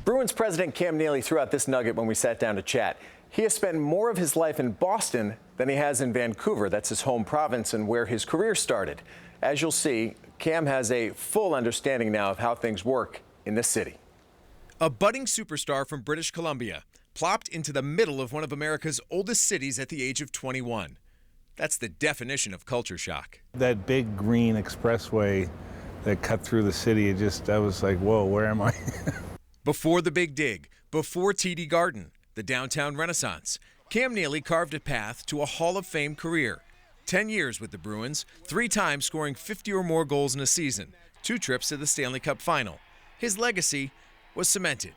Bruins president Cam Neely threw out this nugget when we sat down to chat. He has spent more of his life in Boston than he has in Vancouver. That's his home province and where his career started. As you'll see, Cam has a full understanding now of how things work in this city. A budding superstar from British Columbia plopped into the middle of one of America's oldest cities at the age of 21. That's the definition of culture shock. That big green expressway that cut through the city, I was like, whoa, where am I? Before the big dig, before TD Garden, the downtown renaissance, Cam Neely carved a path to a Hall of Fame career. 10 years with the Bruins, 3 times scoring 50 or more goals in a season, 2 trips to the Stanley Cup final. His legacy was cemented.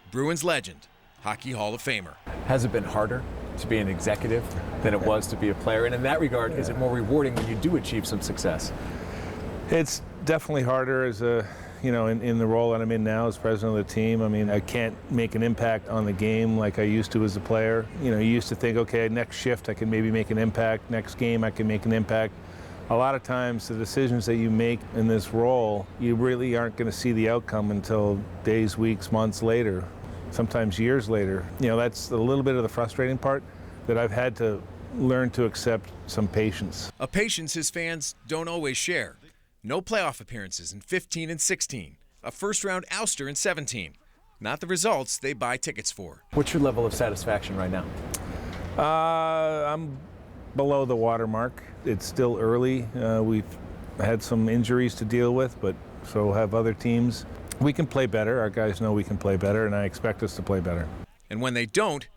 Bruins legend, Hockey Hall of Famer. Has it been harder to be an executive than it was to be a player? And in that regard, is it more rewarding when you do achieve some success? It's definitely harder as in the role that I'm in now as president of the team. I mean, I can't make an impact on the game like I used to as a player. You used to think, okay, next shift I can maybe make an impact, next game I can make an impact. A lot of times the decisions that you make in this role, you really aren't going to see the outcome until days, weeks, months later, sometimes years later. That's a little bit of the frustrating part, that I've had to learn to accept some patience. A patience his fans don't always share. No playoff appearances in 15 and 16. A first-round ouster in 17. Not the results they buy tickets for. What's your level of satisfaction right now? I'm below the watermark. It's still early. We've had some injuries to deal with, but so have other teams. We can play better. Our guys know we can play better, and I expect us to play better. And when they don't,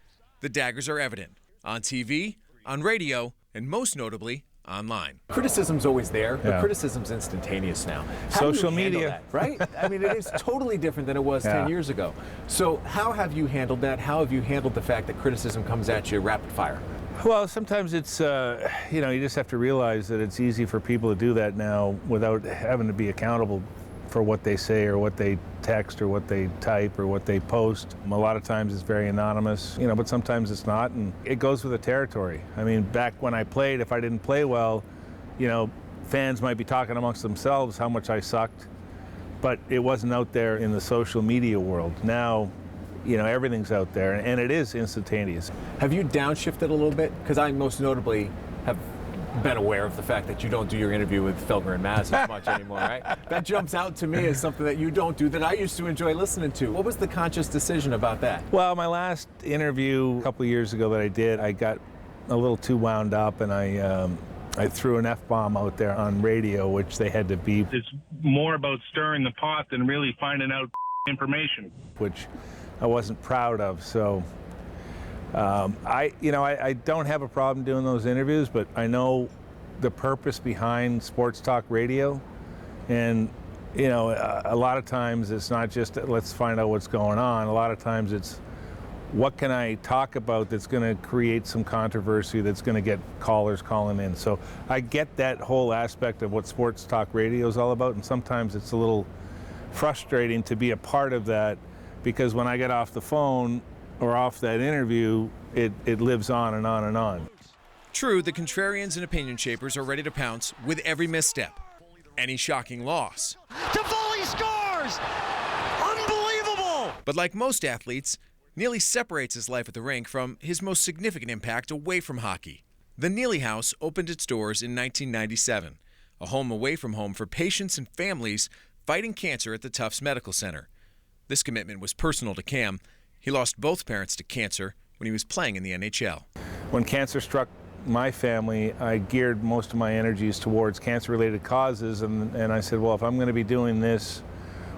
the daggers are evident. On TV, on radio, and most notably, online. Criticism's always there, but criticism's instantaneous now. Social media. That, right? I mean, it is totally different than it was 10 years ago. So how have you handled that? How have you handled the fact that criticism comes at you rapid fire? Well, sometimes it's, you just have to realize that it's easy for people to do that now without having to be accountable for what they say or what they text or what they type or what they post. A lot of times it's very anonymous, but sometimes it's not, and it goes with the territory. I mean, back when I played, if I didn't play well, fans might be talking amongst themselves how much I sucked, but it wasn't out there in the social media world. Now, everything's out there, and it is instantaneous. Have you downshifted a little bit? Because I most notably have been aware of the fact that you don't do your interview with Felger and Maz as much anymore, right? That jumps out to me as something that you don't do that I used to enjoy listening to. What was the conscious decision about that? Well, my last interview a couple of years ago that I did, I got a little too wound up, and I threw an F-bomb out there on radio, which they had to beep. It's more about stirring the pot than really finding out information, which I wasn't proud of. So I don't have a problem doing those interviews, but I know the purpose behind sports talk radio, and a lot of times it's not just let's find out what's going on. A lot of times it's what can I talk about that's going to create some controversy, that's going to get callers calling in. So I get that whole aspect of what sports talk radio is all about, and sometimes it's a little frustrating to be a part of that, because when I get off the phone or off that interview, it lives on and on and on. True, the contrarians and opinion shapers are ready to pounce with every misstep, any shocking loss. Toffoli scores! Unbelievable! But like most athletes, Neely separates his life at the rink from his most significant impact away from hockey. The Neely House opened its doors in 1997, a home away from home for patients and families fighting cancer at the Tufts Medical Center. This commitment was personal to Cam. He lost both parents to cancer when he was playing in the NHL. When cancer struck my family, I geared most of my energies towards cancer-related causes, and I said, well, if I'm going to be doing this,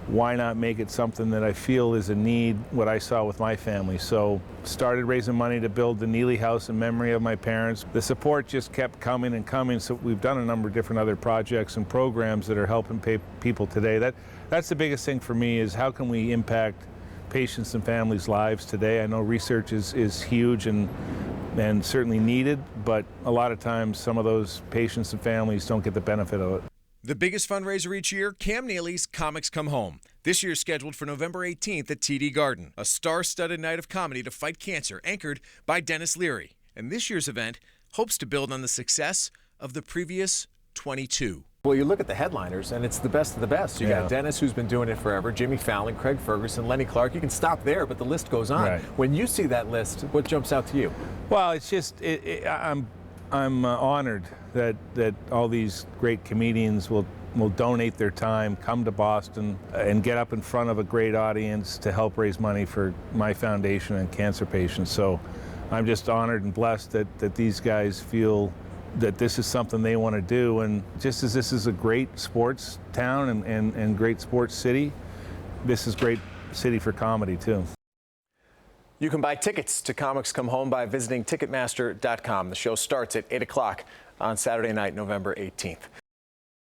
why not make it something that I feel is a need, what I saw with my family. So started raising money to build the Neely House in memory of my parents. The support just kept coming and coming, so we've done a number of different other projects and programs that are helping people today. That's the biggest thing for me, is how can we impact patients and families' lives today. I know research is huge and certainly needed, but a lot of times some of those patients and families don't get the benefit of it. The biggest fundraiser each year, Cam Neely's Comics Come Home. This year scheduled for November 18th at TD Garden, a star-studded night of comedy to fight cancer, anchored by Dennis Leary. And this year's event hopes to build on the success of the previous 22. Well, you look at the headliners, and it's the best of the best. You got Dennis, who's been doing it forever, Jimmy Fallon, Craig Ferguson, Lenny Clark. You can stop there, but the list goes on. Right. When you see that list, what jumps out to you? Well, it's just I'm honored that all these great comedians will donate their time, come to Boston, and get up in front of a great audience to help raise money for my foundation and cancer patients. So I'm just honored and blessed that these guys feel that this is something they want to do. And just as this is a great sports town and great sports city, this is great city for comedy too. You can buy tickets to Comics Come Home by visiting Ticketmaster.com. The show starts at 8 o'clock on Saturday night, November 18th.